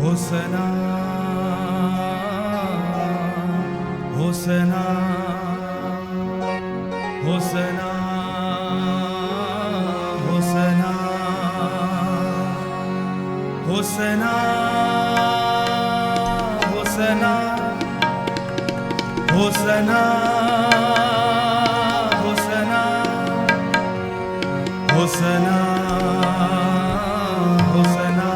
होसना होसना होसना होसना होसना होसना होसना होसना होसना होसना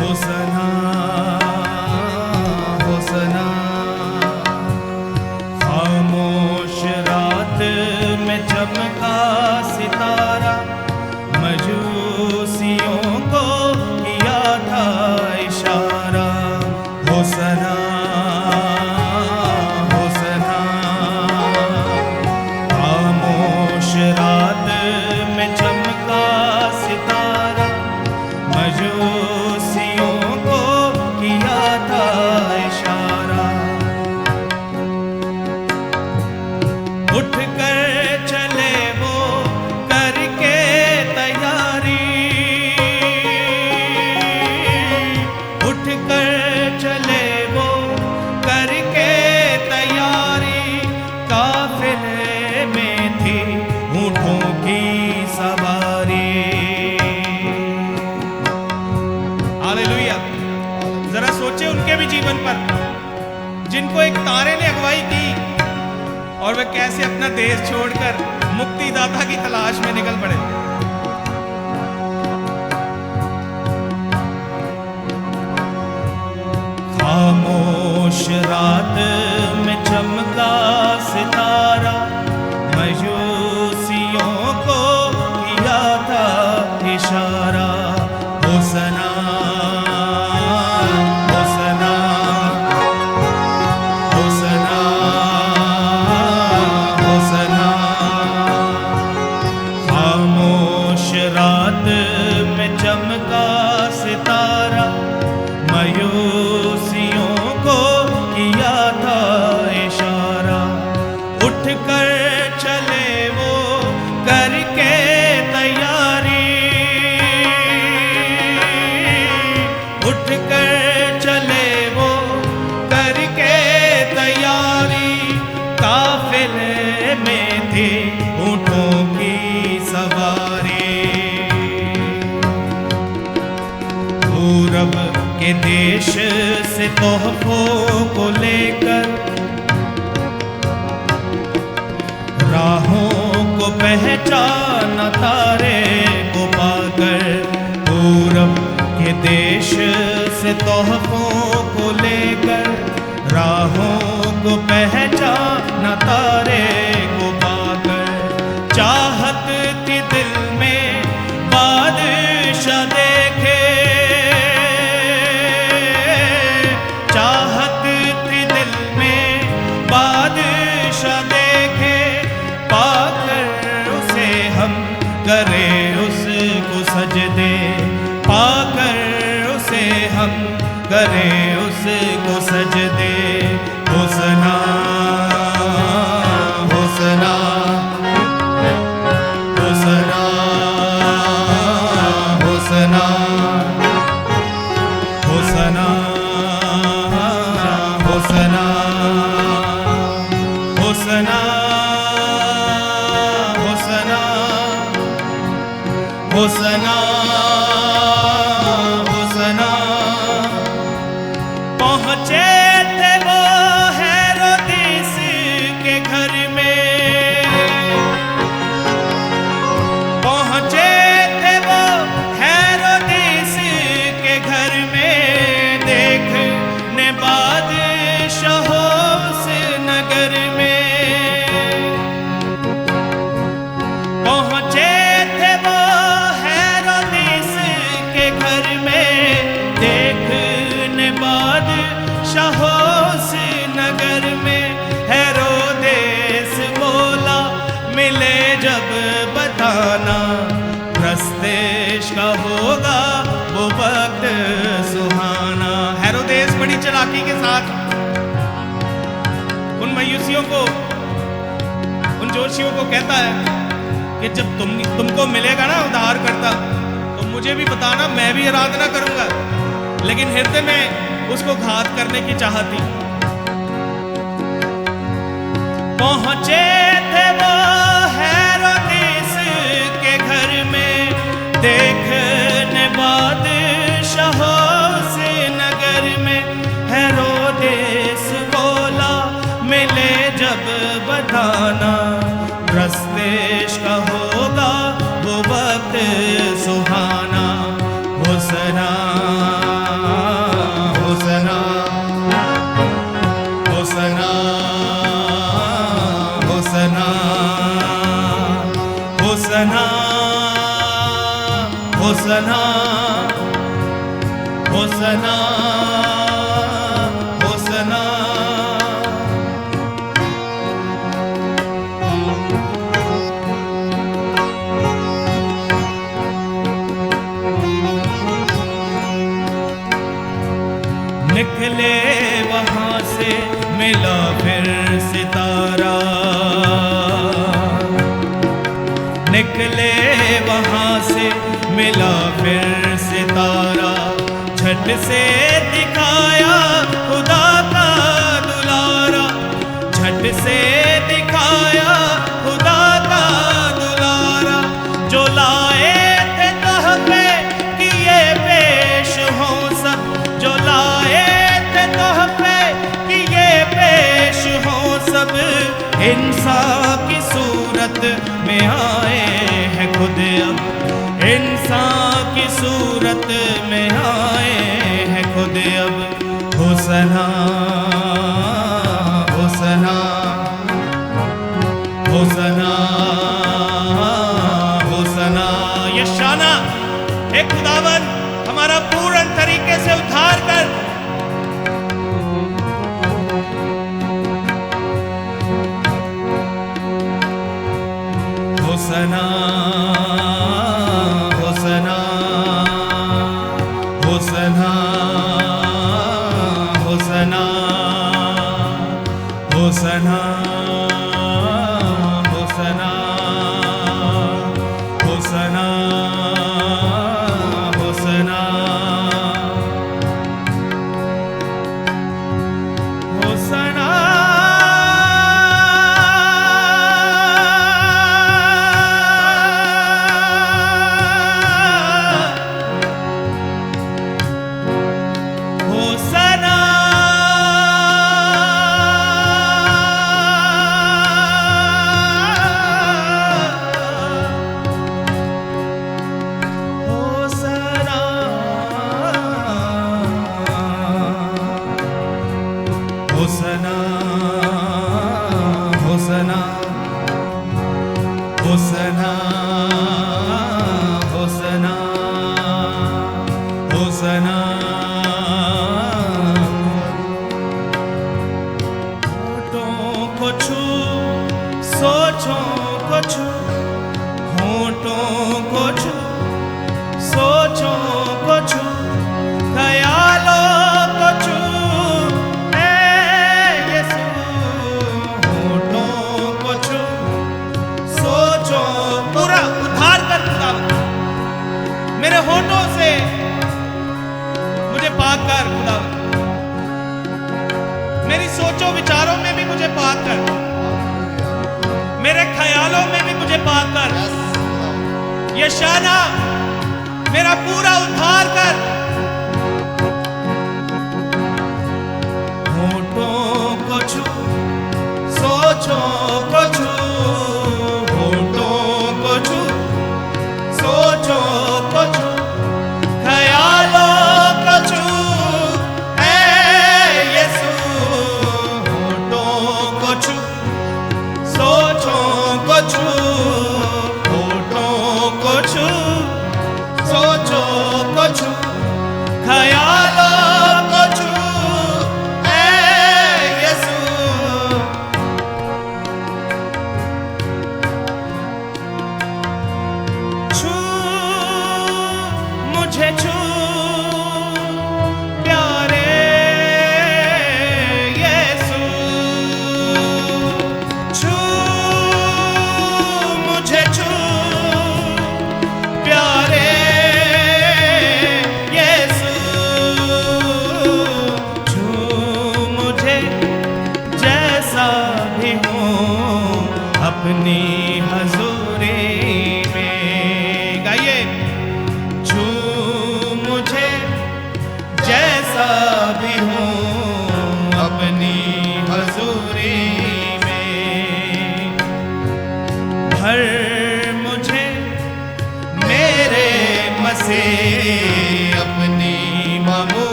होसना होसना खामोश रात में चमका सितारा मजूसियों को किया था इशारा। होसना होसना खामोश रात में चमका सितारा मजूसियों को किया था इशारा। उठ कर चले वो करके तैयारी, उठ कर चले वो करके तैयारी। काफिले में थी ऊँटों की सवारी। हालेलुया। जरा सोचे उनके भी जीवन पर, जिनको एक तारे ने अगुवाई की और वे कैसे अपना देश छोड़कर मुक्तिदाता की तलाश में निकल पड़े। खामोश रात में चमका सितारा मजूसियों को किया था इशारा। होसना होसना होसना होसना खामोश रात में चमका सितारा मयूसियों को किया था इशारा। उठ कर चले वो करके तैयारी, उठ कर चले वो करके तैयारी। काफिले में थी ऊँटों की सवारी। पूरब के देश से तोहफों को लेकर राहों को पहचाना तारे को पाकर। पूरब के देश से तोहफों को लेकर राहों को पहचाना तारे को पाकर। चाहत थी दिल में बादशाह देखे, चाहत थी दिल में बादशाह देखे। पाकर उसे हम करे उसको सजदे, पाकर उसे हम करे उसको सजदे। होसना होसना होसना होसना होसना होसना होसना होसना होसना होसना। पहुँचे थे वो हेरोदेस के घर में, पहुँचे थे वो हेरोदेस के घर में। देखने बादशाहों से नगर में पहुँचे थे वो हेरोदेस के घर में। देखने बादशाहों से नगर में। हेरोदेस बोला मिले जब बताना, प्रस्तेश का होगा वो वक्त सुहाना। हेरोदेस बड़ी चालाकी के साथ उन मयूसियों को, उन जोशियों को कहता है कि जब तुमको मिलेगा ना उद्धार करता, तो मुझे भी बताना, मैं भी आराधना करूंगा। लेकिन हृदय में उसको घात करने की चाहत थी। पहुंचे थे वो हेरोदेस के घर में, देखने बादशाहों से नगर में। हेरोदेस बोला मिले जब बताना, प्रस्तेश का होगा वो वक्त सुहाना। होसना होसना होसना होसना होसना होसना होसना होसना। निकले वहां से मिला फिर सितारा, निकले वहां से मिला फिर सितारा। झट से दिखाया खुदा का दुलारा, झट से दिखाया खुदा का दुलारा। जो लाए थे तोहफे किए पेश हो सब, जो लाए थे तोहफे किए पेश हो सब। इंसान की सूरत में आए हैं खुद अब, इंसान की सूरत में आए हैं खुद अब। होसना होसना होसना होसना। ये शाना हे खुदावन हमारा पूर्ण तरीके से उद्धार कर। होसना होसना होसना होसना होसना होसना होसना होसना होसना। होसना होसना होसना होसना होसना। होठों को छू सोचों को छू, होठों को छू सोचों को छू, ख्यालों को छू। पूरा उद्धार कर खुदा, मेरे होठों से मुझे पाक कर खुदा, मेरी सोचों विचारों में भी मुझे पाक कर, मेरे ख्यालों में भी मुझे पाक कर। ये शाना मेरा पूरा उद्धार कर। होठों को छू सोचों को छू,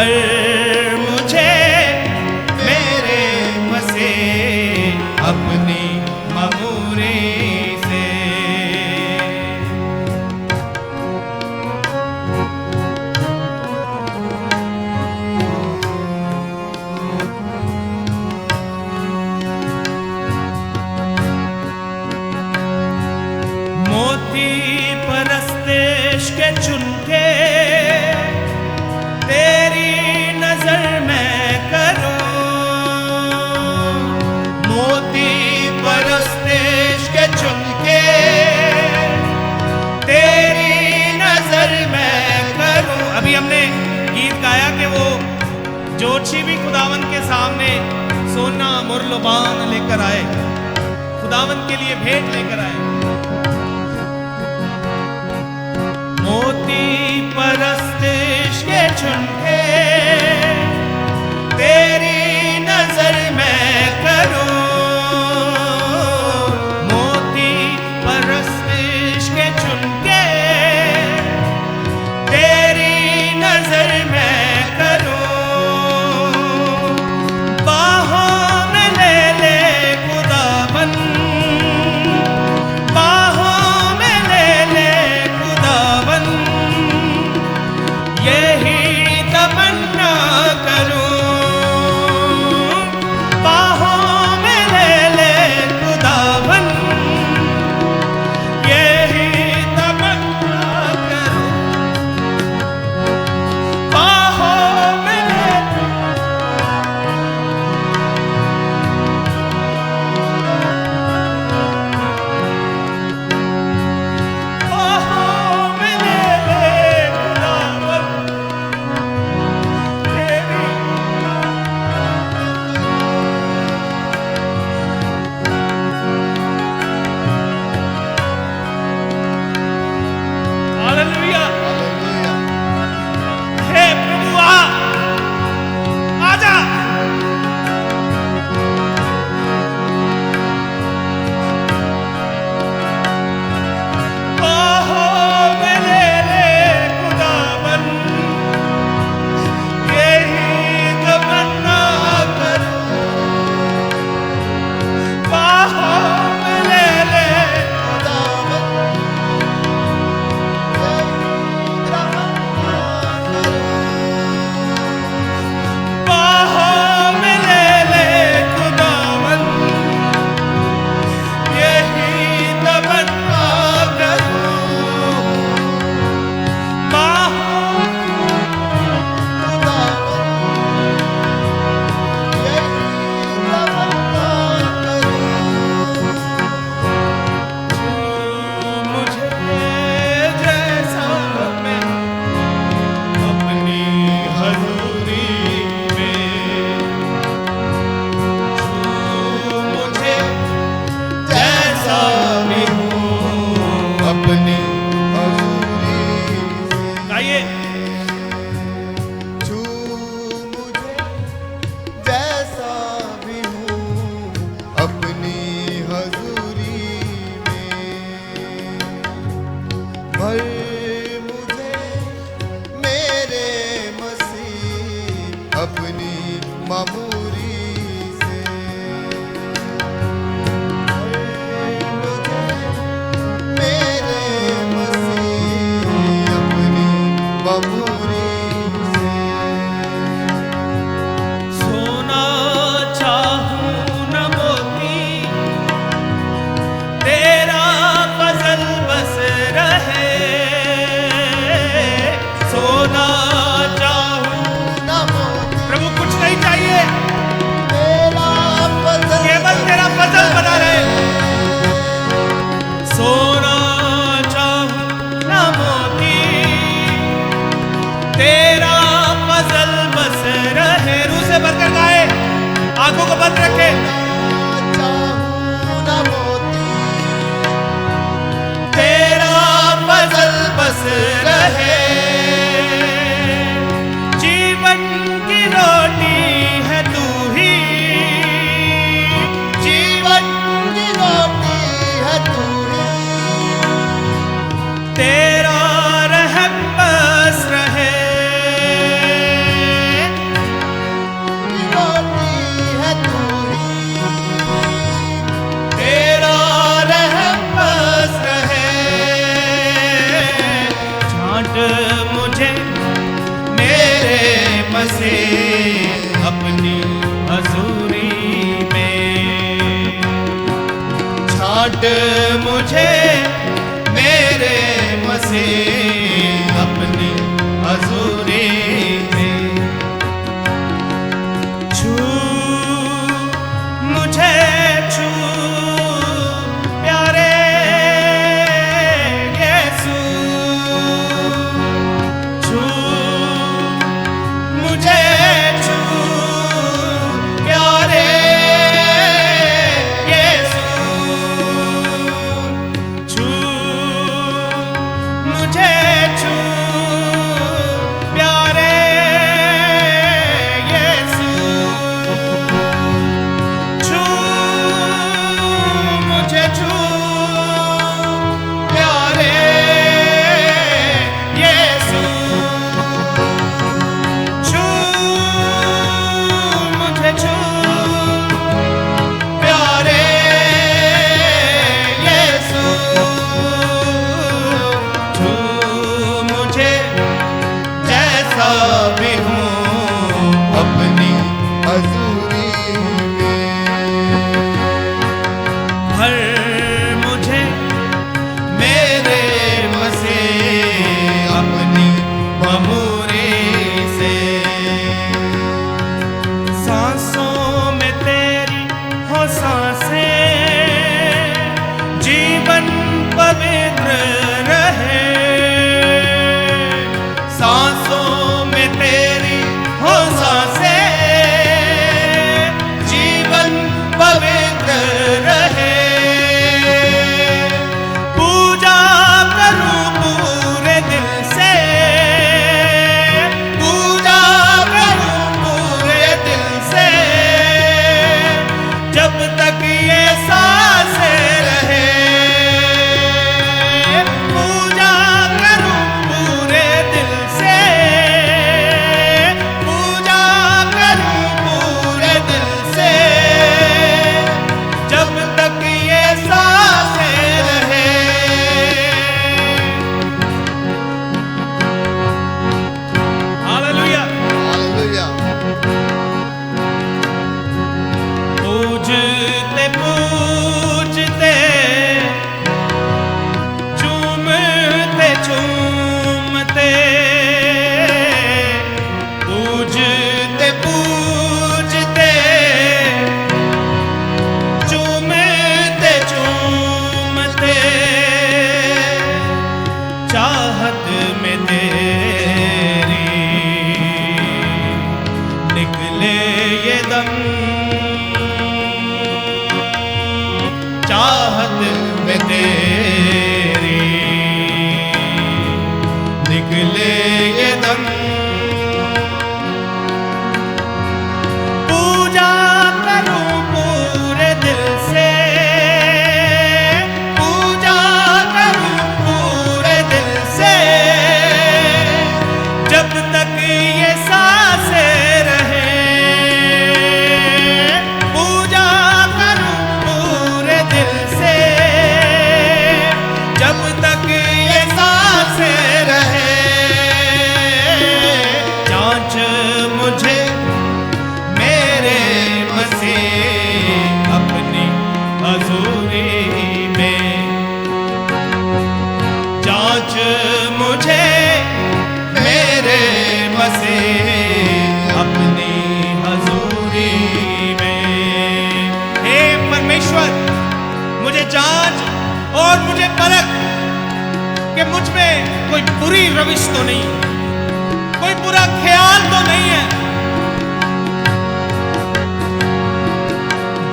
भर मुझे मेरे बसे अपनी ममूरी से। मोती परस्तेश के चुनके तेरी नजर में करूं, मोती परस्तेश के चुनके तेरी नजर में करूं। अभी हमने गीत गाया कि वो जोशी भी खुदावन के सामने सोना मुरलुबान लेकर आए, खुदावन के लिए भेंट लेकर आए। मोती परस्तिश के झुमके तेरी नजर में करूं, मोती परस्तिश के झुमके तेरी नजर में करूं। बाहों में ले ले खुदावन, बाहों में ले ले खुदावन, यही तमन्ना करूं। बाहों में ले ले खुदावन, यही तमन्ना करूं। बाहों में ले बाहों में ले ले खुदावन, तेरी हालेलुया। हे प्रभु आजा। बाहों में ले ले खुदावन, यही तमन्ना करूं। बाहों में ले ले बाहों में ले ले खुदावन, यही तमन्ना करूं। बाहों मुझे जैसा मैं अपनी हजूरी में, मुझे जैसा भी हूँ अपनी हजूरी गाइए। छू मुझे जैसा भी हूँ अपनी हजूरी में, भर मुझे मेरे मसीह अपनी मामूरी से। मेरे मसीह अपनी मामूरी से। सोना चाहूं न मोती, तेरा फजल बस रहे। सोना चाहूं, ना मोती प्रभु कुछ नहीं चाहिए, तेरा फजल केवल तेरा फजल बना रहे। सोना चाहूं न मोती, तेरा फजल बस रहे। रूह से भरकर गाए, आंखों को बंद रखे। चाहूं ना मोती, तेरा फजल बस रहे। जीवन की रोटी है तू ही, जीवन की रोटी है तू ही। तेरा रहम बस रहे। बसे अपनी हजूरी में। छांट मुझे मेरे बसे अपनी हजूरी में। छू मुझे छू प्यारे यीशु, छू मुझे छू प्यारे यीशु, छू मुझे छू प्यारे यीशु, छू मुझे छू प्यारे यीशु, छू मुझे छू प्यारे यीशु, छू मुझे जैसा भी हूँ अपनी हजूरी में। भर मुझे मेरे बसे अपनी ममूरी से। सांसों में तेरी हो सांसें, जीवन पवित्र रहे। सांसों में तेरी हो सांसें, जीवन पवित्र रहे। पूजा करूं पूरे दिल से, पूजा करूं पूरे दिल से, जब तक ये सांसें रहे। पूजा करूं पूरे दिल से, पूजा करूं पूरे दिल से, जब तक ये सांसें रहे। हालेलुया। हालेलुया। पूजते पूजते चूमते चूमते, पूजते पूजते चूमते चूमते, चाहत में तेरी निकले ये दम, चाहत में तेरी निकले ये दम। पूजा करूं पूरे दिल से, पूजा करूं पूरे दिल से, जब तक ये सांसें रहे। पूजा करूं पूरे दिल से, जब तक ये सांसें रहे। जांच मुझे मेरे बसे अपनी हजूरी में, जांच मुझे मेरे बसे अपनी हजूरी में। हे परमेश्वर, मुझे जांच और मुझे परख कि मुझ में कोई बुरी रविश तो नहीं, कोई बुरा ख्याल तो नहीं है।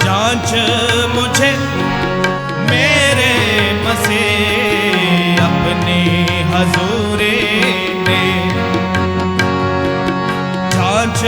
जांच मुझे मेरे बसे अपनी हजूरी में, जांच